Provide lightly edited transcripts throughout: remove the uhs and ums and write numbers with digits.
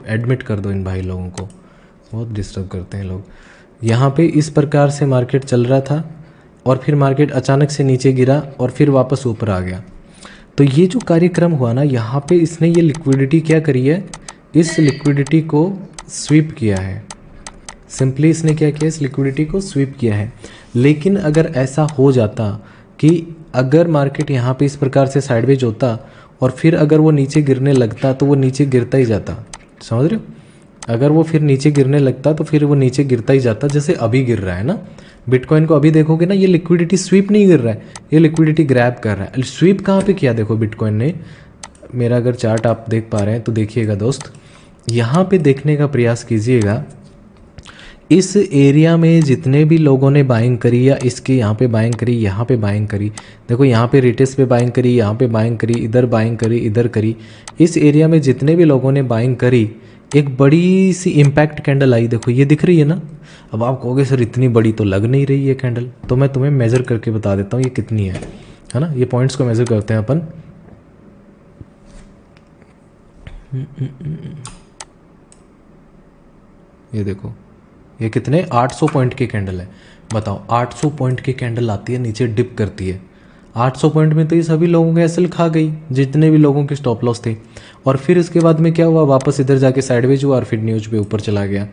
Admit कर दो इन भाई लोगों को, बहुत डिस्टर्ब करते हैं लोग। यहाँ पे इस प्रकार से मार्केट चल रहा था और फिर मार्केट अचानक से नीचे गिरा और फिर वापस ऊपर आ गया। तो ये जो कार्यक्रम हुआ ना, यहाँ पे इसने ये लिक्विडिटी क्या करी है, इस लिक्विडिटी को स्वीप किया है। सिंपली इसने क्या किया, इस लिक्विडिटी को स्वीप किया है। लेकिन अगर ऐसा हो जाता कि अगर मार्केट यहाँ पे इस प्रकार से साइडवेज होता और फिर अगर वो नीचे गिरने लगता तो वो नीचे गिरता ही जाता, समझ रहे हो? अगर वो फिर नीचे गिरने लगता तो फिर वो नीचे गिरता ही जाता, जैसे अभी गिर रहा है ना। बिटकॉइन को अभी देखोगे ना, ये लिक्विडिटी स्वीप नहीं गिर रहा है, ये लिक्विडिटी ग्रैब कर रहा है। स्वीप कहाँ पे किया देखो बिटकॉइन ने। मेरा अगर चार्ट आप देख पा रहे हैं तो देखिएगा दोस्त, यहाँ पे देखने का प्रयास कीजिएगा। इस एरिया में जितने भी लोगों ने बाइंग करी या इसके यहाँ पे बाइंग करी, यहाँ पे बाइंग करी, देखो यहाँ पे रिटेस पे बाइंग करी, यहाँ पे बाइंग करी, इधर बाइंग करी, इधर करी, इस एरिया में जितने भी लोगों ने बाइंग करी, एक बड़ी सी इम्पैक्ट कैंडल आई। देखो ये दिख रही है ना। अब आप कहोगे सर इतनी बड़ी तो लग नहीं रही है कैंडल, तो मैं तुम्हें मेज़र करके बता देता हूँ ये कितनी है ना। ये पॉइंट्स को मेज़र करते हैं अपन। ये देखो, ये कितने 800 पॉइंट की कैंडल है। बताओ 800 पॉइंट की कैंडल आती है, नीचे डिप करती है। 800 पॉइंट में तो ये सभी लोगों के एसएल खा गई, जितने भी लोगों के स्टॉप लॉस थे। और फिर इसके बाद में क्या हुआ, वापस इधर जाके साइडवेज हुआ और फिर न्यूज पे ऊपर चला गया।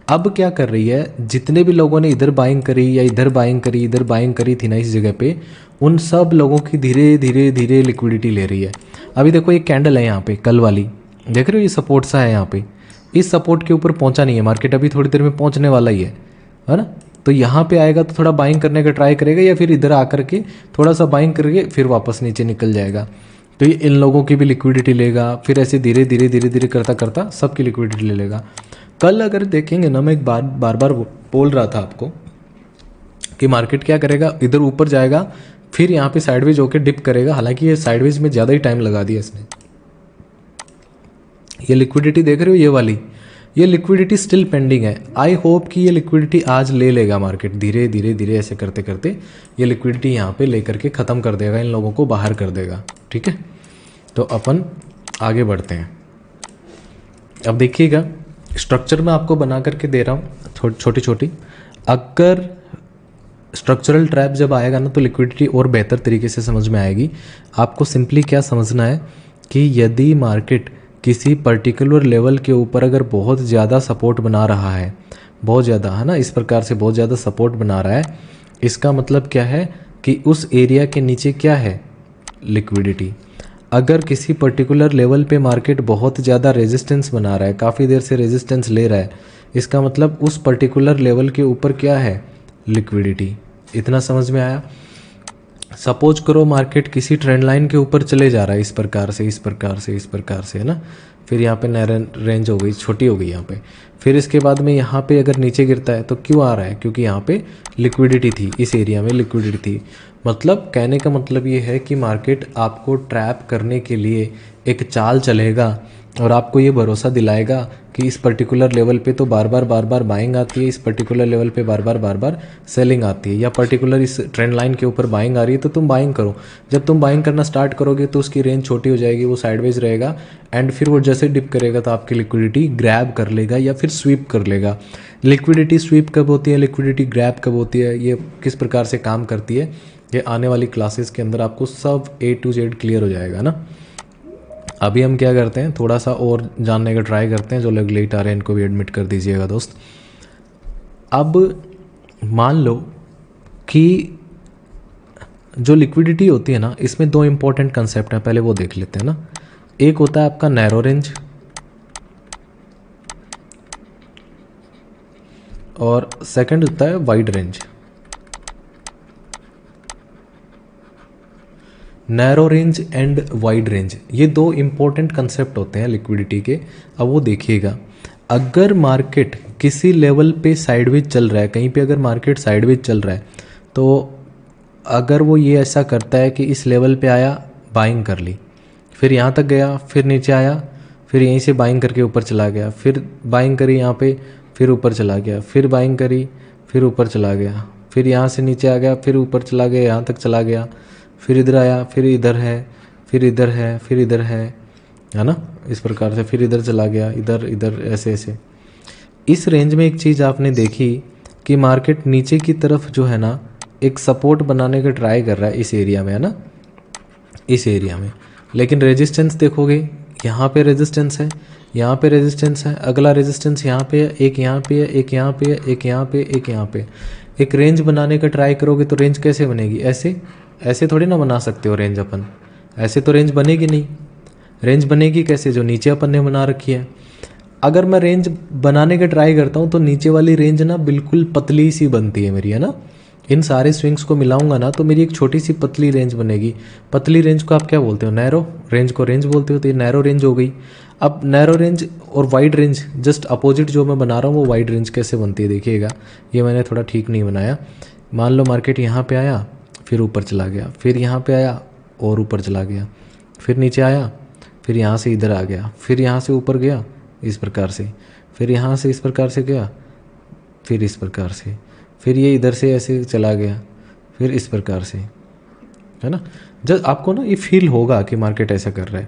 अब क्या कर रही है, जितने भी लोगों ने इधर बाइंग करी या इधर बाइंग करी, इधर बाइंग करी थी ना इस जगह पे, उन सब लोगों की धीरे धीरे धीरे लिक्विडिटी ले रही है। अभी देखो एक कैंडल है यहाँ पे कल वाली, देख रहे हो, ये सपोर्ट सा है यहाँ पे। इस सपोर्ट के ऊपर पहुंचा नहीं है मार्केट, अभी थोड़ी देर में पहुंचने वाला ही है ना। तो यहाँ पे आएगा तो थोड़ा बाइंग करने का ट्राई करेगा या फिर इधर आकर के थोड़ा सा बाइंग करके फिर वापस नीचे निकल जाएगा। तो ये इन लोगों की भी लिक्विडिटी लेगा, फिर ऐसे धीरे धीरे धीरे धीरे करता करता सबकी लिक्विडिटी ले लेगा। कल अगर देखेंगे ना, मैं एक बार बोल रहा था आपको कि मार्केट क्या करेगा, इधर ऊपर जाएगा फिर यहाँ पे साइडवेज होकर डिप करेगा। हालांकि ये साइडवेज में ज़्यादा ही टाइम लगा दिया इसने। ये लिक्विडिटी देख रहे हो, ये वाली, ये लिक्विडिटी स्टिल पेंडिंग है। आई होप कि ये लिक्विडिटी आज ले लेगा मार्केट, धीरे धीरे धीरे ऐसे करते करते ये लिक्विडिटी यहाँ पे लेकर के ख़त्म कर देगा, इन लोगों को बाहर कर देगा। ठीक है, तो अपन आगे बढ़ते हैं। अब देखिएगा, स्ट्रक्चर मैं आपको बना करके दे रहा हूँ छोटी छोटी। अगर स्ट्रक्चरल ट्रैप जब आएगा ना तो लिक्विडिटी और बेहतर तरीके से समझ में आएगी। आपको सिंपली क्या समझना है कि यदि मार्केट किसी पर्टिकुलर लेवल के ऊपर अगर बहुत ज़्यादा सपोर्ट बना रहा है, बहुत ज़्यादा है ना, इस प्रकार से बहुत ज़्यादा सपोर्ट बना रहा है, इसका मतलब क्या है कि उस एरिया के नीचे क्या है, लिक्विडिटी। अगर किसी पर्टिकुलर लेवल पे मार्केट बहुत ज़्यादा रेजिस्टेंस बना रहा है, काफ़ी देर से रेजिस्टेंस ले रहा है, इसका मतलब उस पर्टिकुलर लेवल के ऊपर क्या है, लिक्विडिटी। इतना समझ में आया। सपोज करो मार्केट किसी ट्रेंड लाइन के ऊपर चले जा रहा है, इस प्रकार से इस प्रकार से इस प्रकार से, है ना। फिर यहाँ पे रेंज हो गई, छोटी हो गई यहाँ पे। फिर इसके बाद में यहाँ पे अगर नीचे गिरता है तो क्यों आ रहा है, क्योंकि यहाँ पे लिक्विडिटी थी, इस एरिया में लिक्विडिटी थी। मतलब कहने का मतलब ये है कि मार्केट आपको ट्रैप करने के लिए एक चाल चलेगा और आपको ये भरोसा दिलाएगा कि इस पर्टिकुलर लेवल पे तो बार बार बाइंग आती है, इस पर्टिकुलर लेवल पे बार बार सेलिंग आती है, या पर्टिकुलर इस ट्रेंड लाइन के ऊपर बाइंग आ रही है तो तुम बाइंग करो। जब तुम बाइंग करना स्टार्ट करोगे तो उसकी रेंज छोटी हो जाएगी, वो साइडवेज रहेगा एंड फिर वो जैसे डिप करेगा तो आपकी लिक्विडिटी ग्रैब कर लेगा या फिर स्वीप कर लेगा। लिक्विडिटी स्वीप कब होती है, लिक्विडिटी ग्रैब कब होती है, ये किस प्रकार से काम करती है, ये आने वाली क्लासेस के अंदर आपको सब A to Z क्लियर हो जाएगा ना। अभी हम क्या करते हैं, थोड़ा सा और जानने का ट्राई करते हैं। जो लोग लेट आ रहे हैं इनको भी एडमिट कर दीजिएगा दोस्त। अब मान लो कि जो लिक्विडिटी होती है ना, इसमें दो इंपॉर्टेंट कंसेप्ट हैं, पहले वो देख लेते हैं ना। एक होता है आपका नैरो रेंज और सेकंड होता है wide range. Narrow range and wide range, ये दो इंपॉर्टेंट कंसेप्ट होते हैं लिक्विडिटी के। अब वो देखिएगा, अगर मार्केट किसी लेवल पे साइडवेज चल रहा है, कहीं पे अगर मार्केट साइडवेज चल रहा है, तो अगर वो ये ऐसा करता है कि इस लेवल पे आया, बाइंग कर ली, फिर यहाँ तक गया, फिर नीचे आया, फिर यहीं से बाइंग करके ऊपर चला गया, फिर बाइंग करी यहाँ पे, फिर ऊपर चला गया, फिर बाइंग करी, फिर ऊपर चला गया, फिर यहाँ से नीचे आ गया, फिर ऊपर चला गया, यहाँ तक चला गया, फिर इधर आया, फिर इधर है, फिर इधर है, फिर इधर है, है ना, इस प्रकार से। फिर इधर चला गया, इधर इधर ऐसे ऐसे। इस रेंज में एक चीज़ आपने देखी कि मार्केट नीचे की तरफ जो है ना एक सपोर्ट बनाने का ट्राई कर रहा है इस एरिया में, है ना, इस एरिया में। लेकिन रेजिस्टेंस देखोगे, यहाँ पे रेजिस्टेंस है, यहाँ पे रेजिस्टेंस है, अगला रेजिस्टेंस यहाँ पे है, एक यहाँ पे है, एक यहाँ पे है, एक यहाँ पे, एक यहाँ पे। एक रेंज बनाने का ट्राई करोगे तो रेंज कैसे बनेगी? ऐसे ऐसे थोड़ी ना बना सकते हो रेंज अपन, ऐसे तो रेंज बनेगी नहीं। रेंज बनेगी कैसे? जो नीचे अपन ने बना रखी है। अगर मैं रेंज बनाने का ट्राई करता हूँ तो नीचे वाली रेंज ना बिल्कुल पतली सी बनती है मेरी, है ना। इन सारे स्विंग्स को मिलाऊंगा ना तो मेरी एक छोटी सी पतली रेंज बनेगी। पतली रेंज को आप क्या बोलते हो? नैरो रेंज को रेंज बोलते हो, तो ये नैरो रेंज हो गई। अब नैरो रेंज और वाइड रेंज जस्ट अपोजिट जो मैं बना रहा हूँ वो वाइड रेंज कैसे बनती है देखिएगा। ये मैंने थोड़ा ठीक नहीं बनाया। मान लो मार्केट यहाँ पे आया, फिर ऊपर चला गया, फिर यहाँ पे आया और ऊपर चला गया, फिर नीचे आया, फिर यहाँ से इधर आ गया, फिर यहाँ से ऊपर गया इस प्रकार से, फिर यहाँ से इस प्रकार से गया, फिर इस प्रकार से, फिर ये इधर से ऐसे चला गया, फिर इस प्रकार से, है ना। जब आपको ना ये फील होगा कि मार्केट ऐसा कर रहा है।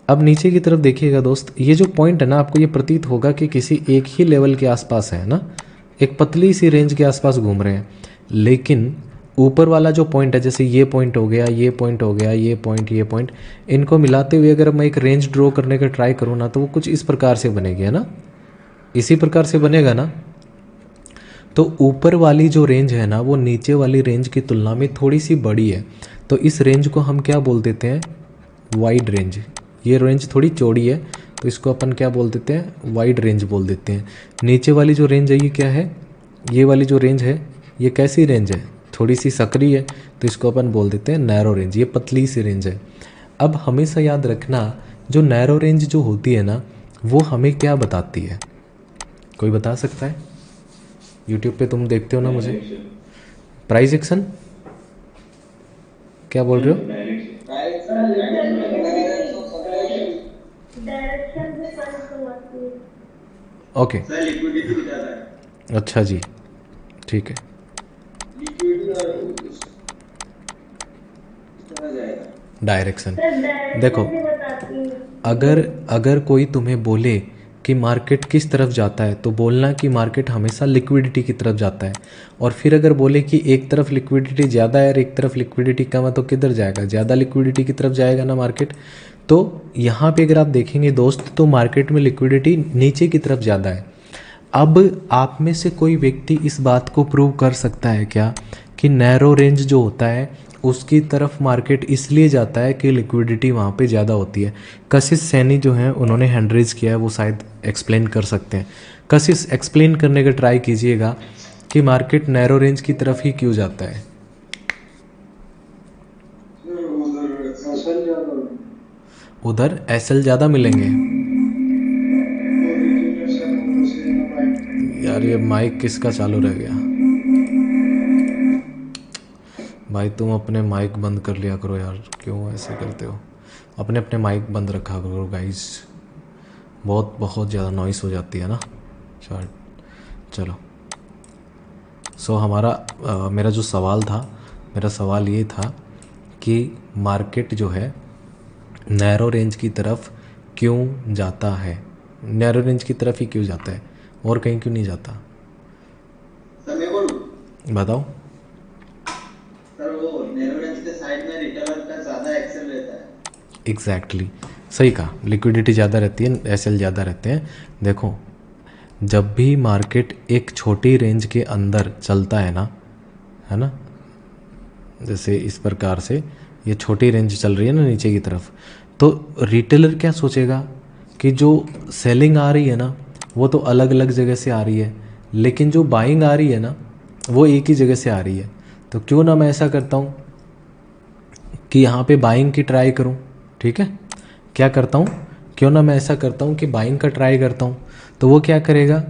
अब नीचे की तरफ देखिएगा दोस्त, ये जो पॉइंट है ना आपको ये प्रतीत होगा कि किसी एक ही लेवल के आसपास है ना, एक पतली सी रेंज के आसपास घूम रहे हैं। लेकिन ऊपर वाला जो पॉइंट है, जैसे ये पॉइंट हो गया, ये पॉइंट हो गया, ये पॉइंट, इनको मिलाते हुए अगर मैं एक रेंज ड्रॉ करने का ट्राई करूँ ना तो वो कुछ इस प्रकार से बनेगी, है ना, इसी प्रकार से बनेगा ना। तो ऊपर वाली जो रेंज है ना वो नीचे वाली रेंज की तुलना में थोड़ी सी बड़ी है, तो इस रेंज को हम क्या बोल देते हैं? Wide range. ये रेंज थोड़ी चौड़ी है तो इसको अपन क्या बोल देते हैं? वाइड रेंज बोल देते हैं। नीचे वाली जो रेंज है ये क्या है? ये वाली जो रेंज है ये कैसी रेंज है? थोड़ी सी सकरी है, तो इसको अपन बोल देते हैं नैरो रेंज। ये पतली सी रेंज है। अब हमेशा याद रखना, जो नैरो रेंज जो होती है ना वो हमें क्या बताती है? कोई बता सकता है? यूट्यूब पे तुम देखते हो ना मुझे, प्राइस एक्शन क्या बोल रहे हो? ओके, अच्छा जी, ठीक है। डायरेक्शन देखो, अगर कोई तुम्हें बोले कि मार्केट किस तरफ जाता है तो बोलना कि मार्केट हमेशा लिक्विडिटी की तरफ जाता है। और फिर अगर बोले कि एक तरफ लिक्विडिटी ज़्यादा है और एक तरफ लिक्विडिटी कम है तो किधर जाएगा? ज़्यादा लिक्विडिटी की तरफ जाएगा ना मार्केट। तो यहाँ पे अगर आप देखेंगे दोस्त तो मार्केट में लिक्विडिटी नीचे की तरफ ज़्यादा है। अब आप में से कोई व्यक्ति इस बात को प्रूव कर सकता है क्या कि नैरो रेंज जो होता है उसकी तरफ मार्केट इसलिए जाता है कि लिक्विडिटी वहाँ पे ज़्यादा होती है? कशिश सैनी जो हैं उन्होंने हैंड रेज किया है, वो शायद एक्सप्लेन कर सकते हैं। कशिश एक्सप्लेन करने का ट्राई कीजिएगा कि मार्केट नैरो रेंज की तरफ ही क्यों जाता है। उधर एसएल ज़्यादा मिलेंगे। यार ये माइक किसका चालू रह गया? भाई तुम अपने माइक बंद कर लिया करो यार, क्यों ऐसे करते हो? अपने अपने माइक बंद रखा करो गाइस, बहुत ज़्यादा नॉइस हो जाती है ना। चलो हमारा मेरा जो सवाल था, मेरा सवाल ये था कि मार्केट जो है नैरो रेंज की तरफ क्यों जाता है? नैरो रेंज की तरफ ही क्यों जाता है और कहीं क्यों नहीं जाता? बताओ। एग्जैक्टली सही कहा, लिक्विडिटी ज़्यादा रहती है, एसएल ज़्यादा रहते हैं। देखो जब भी मार्केट एक छोटी रेंज के अंदर चलता है ना, जैसे इस प्रकार से ये छोटी रेंज चल रही है ना नीचे की तरफ, तो रिटेलर क्या सोचेगा कि जो सेलिंग आ रही है ना वो तो अलग अलग जगह से आ रही है, लेकिन जो बाइंग आ रही है ना वो एक ही जगह से आ रही है। तो क्यों ना मैं ऐसा करता हूँ कि यहाँ पे बाइंग की ट्राई करूँ। ठीक है, क्या करता हूँ, क्यों ना मैं ऐसा करता हूँ कि बाइंग का ट्राई करता हूँ। तो वो क्या करेगा,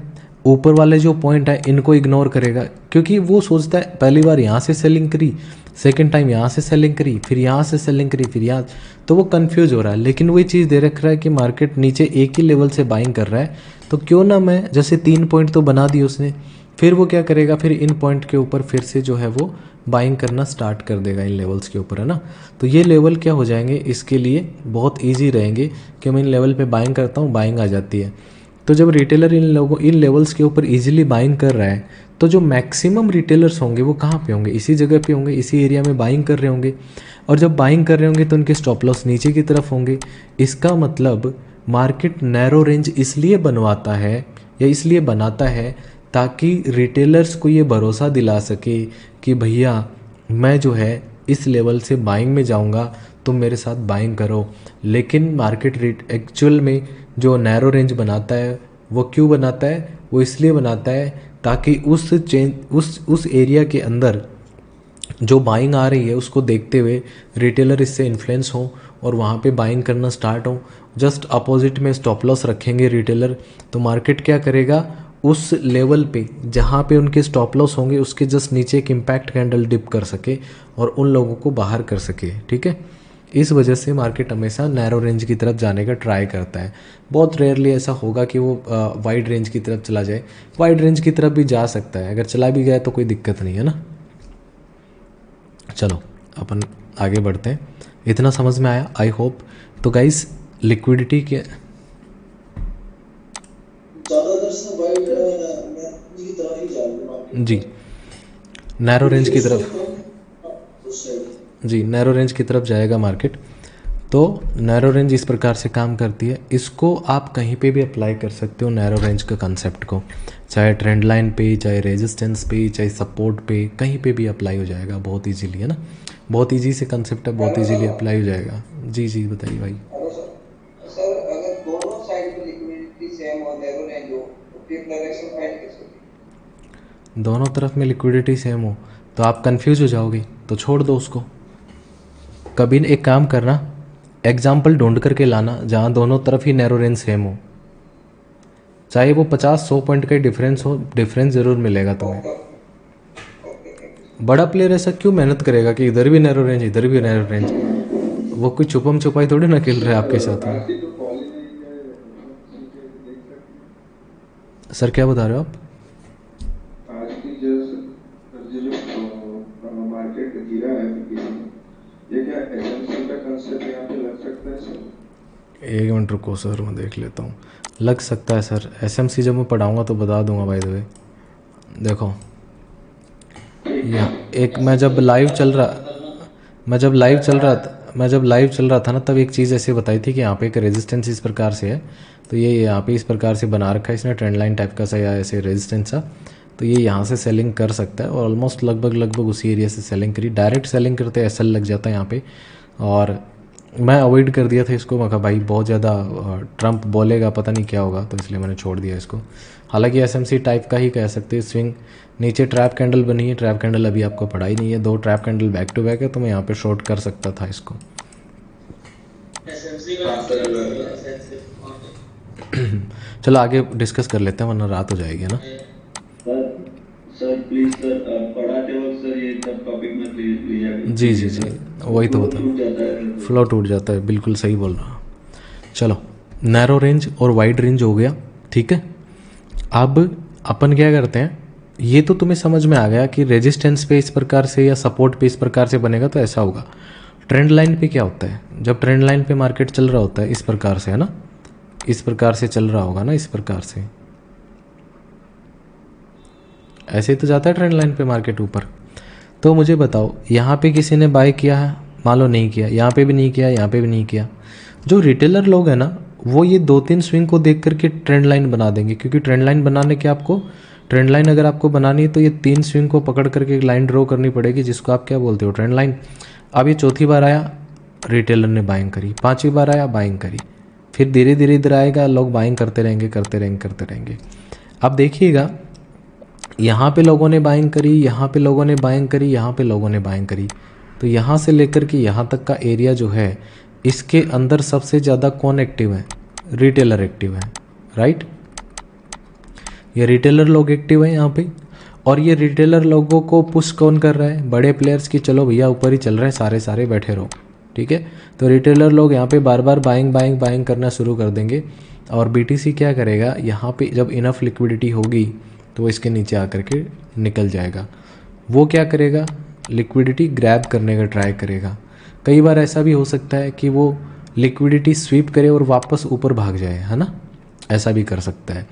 ऊपर वाले जो पॉइंट है इनको इग्नोर करेगा, क्योंकि वो सोचता है पहली बार यहाँ से सेलिंग करी, सेकंड टाइम यहाँ से सेलिंग करी, फिर यहाँ से सेलिंग करी, फिर यहाँ, तो वो कंफ्यूज हो रहा है। लेकिन वही चीज़ दे रख रहा है कि मार्केट नीचे एक ही लेवल से बाइंग कर रहा है, तो क्यों ना मैं, जैसे 3 पॉइंट तो बना दिए उसने, फिर वो क्या करेगा, फिर इन पॉइंट के ऊपर फिर से जो है वो बाइंग करना स्टार्ट कर देगा इन लेवल्स के ऊपर, है ना। तो ये लेवल क्या हो जाएंगे इसके लिए बहुत ईजी रहेंगे कि मैं इन लेवल पे बाइंग करता हूँ, बाइंग आ जाती है। तो जब रिटेलर इन लेवल्स के ऊपर इजीली बाइंग कर रहा है तो जो मैक्सिमम रिटेलर्स होंगे वो कहाँ पे होंगे, इसी जगह पे होंगे, इसी एरिया में बाइंग कर रहे होंगे। और जब बाइंग कर रहे होंगे तो उनके स्टॉप लॉस नीचे की तरफ होंगे। इसका मतलब मार्केट नैरो रेंज इसलिए बनवाता है या इसलिए बनाता है ताकि रिटेलर्स को ये भरोसा दिला सके कि भैया मैं जो है इस लेवल से बाइंग में जाऊंगा, तुम मेरे साथ बाइंग करो। लेकिन मार्केट रेट एक्चुअल में जो नैरो रेंज बनाता है वो क्यों बनाता है, वो इसलिए बनाता है ताकि उस एरिया के अंदर जो बाइंग आ रही है उसको देखते हुए रिटेलर इससे इन्फ्लुएंस हो और वहाँ पे बाइंग करना स्टार्ट हो। जस्ट अपोजिट में स्टॉप लॉस रखेंगे रिटेलर, तो मार्केट क्या करेगा, उस लेवल पे जहाँ पे उनके स्टॉप लॉस होंगे उसके जस्ट नीचे एक इम्पैक्ट कैंडल डिप कर सके और उन लोगों को बाहर कर सके। ठीक है, इस वजह से मार्केट हमेशा नैरो रेंज की तरफ जाने का ट्राई करता है। बहुत रेयरली ऐसा होगा कि वो वाइड रेंज की तरफ चला जाए। वाइड रेंज की तरफ भी जा सकता है, अगर चला भी गया तो कोई दिक्कत नहीं है ना। चलो अपन आगे बढ़ते हैं। इतना समझ में आया आई होप। तो गाइस लिक्विडिटी के जी नैरो रेंज की तरफ, जी नैरो रेंज की तरफ जाएगा मार्केट। तो नैरो रेंज इस प्रकार से काम करती है, इसको आप कहीं पे भी अप्लाई कर सकते हो नैरो रेंज का कंसेप्ट को, चाहे ट्रेंड लाइन पे, चाहे रेजिस्टेंस पे, चाहे सपोर्ट पे, कहीं पे भी अप्लाई हो जाएगा बहुत इजीली, है ना। बहुत इजी से कंसेप्ट है, बहुत इजीली अप्लाई हो जाएगा। जी जी बताइए भाई। सर अगर दोनों साइड पे लिक्विडिटी सेम हो, नैरो रेंज हो, तो फिर डायरेक्शन फाइंड कैसे होगी? दोनों तरफ में लिक्विडिटी सेम हो तो आप कंफ्यूज हो जाओगे, तो छोड़ दो उसको। कभी एक काम करना, एग्जाम्पल ढूंढ करके लाना जहाँ दोनों तरफ ही नैरो रेंज सेम हो, चाहे वो 50-100 पॉइंट का डिफरेंस हो, डिफरेंस ज़रूर मिलेगा तुम्हें। बड़ा प्लेयर ऐसा क्यों मेहनत करेगा कि इधर भी नैरो रेंज इधर भी नैरो रेंज, वो कोई छुपम छुपाई थोड़ी ना खेल रहा है आपके साथ में। सर क्या बता रहे हो आप? आज की जो मार्केट गिरा है, ये क्या एसएमसी का कंसेप्ट यहाँ पे लग सकता है सर? एक मिनट रुको सर, मैं देख लेता हूँ। लग सकता है सर, एसएमसी जब मैं पढ़ाऊँगा तो बता दूंगा बाय द वे। देखो यहाँ एक मैं जब लाइव चल रहा था ना, तब एक चीज़ ऐसे बताई थी कि यहाँ पे एक रेजिस्टेंस इस प्रकार से है, तो ये यहाँ पे इस प्रकार से बना रखा है इसने ट्रेंड लाइन टाइप का सा या ऐसे रेजिस्टेंस सा, तो ये यहाँ से सेलिंग कर सकता है और ऑलमोस्ट लगभग उसी एरिया से सेलिंग करी। डायरेक्ट सेलिंग करते एसएल लग जाता है यहाँ पे, और मैं अवॉइड कर दिया था इसको। मैं कहा भाई बहुत ज़्यादा ट्रम्प बोलेगा, पता नहीं क्या होगा, तो इसलिए मैंने छोड़ दिया इसको। हालांकि एसएमसी टाइप का ही कह सकते हैं। स्विंग नीचे ट्रैप कैंडल बनी है, ट्रैप कैंडल अभी आपको पढ़ा ही नहीं है, 2 trap candle back to back है, तो मैं यहाँ पे शॉर्ट कर सकता था इसको। चलो आगे डिस्कस कर लेते हैं वरना रात हो जाएगी, है ना। सर प्लीज सर, पढ़ाते वक्त सर ये सब टॉपिक मत लीजिए। जी जी जी वही तो बता, फ्लो टूट जाता है, बिल्कुल सही बोल रहा हूँ। चलो नैरो रेंज और वाइड रेंज हो गया, ठीक है। अब अपन क्या करते हैं, ये तो तुम्हें समझ में आ गया कि रेजिस्टेंस पे इस प्रकार से या सपोर्ट पे इस प्रकार से बनेगा तो ऐसा होगा। ट्रेंड लाइन पे क्या होता है, जब ट्रेंड लाइन पे मार्केट चल रहा होता है इस प्रकार से, है ना, इस प्रकार से चल रहा होगा ना, इस प्रकार से ऐसे ही तो जाता है ट्रेंड लाइन पे मार्केट ऊपर। तो मुझे बताओ यहाँ पे किसी ने बाय किया है, मान लो नहीं किया, यहाँ पे भी नहीं किया, यहाँ पे भी नहीं किया। जो रिटेलर लोग हैं ना, वो ये 2-3 स्विंग को देख करके ट्रेंड लाइन बना देंगे, क्योंकि ट्रेंड लाइन बनाने के आपको, ट्रेंड लाइन अगर आपको बनानी है तो ये 3 स्विंग को पकड़ करके एक लाइन ड्रॉ करनी पड़ेगी, जिसको आप क्या बोलते हो, ट्रेंड लाइन। अब ये चौथी बार आया, रिटेलर ने बाइंग करी, 5वीं बार आया, बाइंग करी, फिर धीरे धीरे इधर आएगा, लोग बाइंग करते रहेंगे करते रहेंगे करते रहेंगे। अब देखिएगा यहाँ पे लोगों ने बाइंग करी, यहाँ पे लोगों ने बाइंग करी, यहाँ पे लोगों ने बाइंग करी, तो यहाँ से लेकर के यहाँ तक का एरिया जो है, इसके अंदर सबसे ज़्यादा कौन एक्टिव है, रिटेलर एक्टिव है, राइट। ये रिटेलर लोग एक्टिव है यहाँ पे, और ये रिटेलर लोगों को पुश कौन कर रहा है, बड़े प्लेयर्स की, चलो भैया ऊपर ही चल रहे हैं सारे बैठे रहो, ठीक है। तो रिटेलर लोग यहाँ पे बार बार बाइंग करना शुरू कर देंगे, और बीटीसी क्या करेगा, यहाँ पे जब इनफ लिक्विडिटी होगी तो वो इसके नीचे आकर के निकल जाएगा। वो क्या करेगा, लिक्विडिटी ग्रैब करने का ट्राई करेगा। कई बार ऐसा भी हो सकता है कि वो लिक्विडिटी स्वीप करे और वापस ऊपर भाग जाए, है ना, ऐसा भी कर सकता है।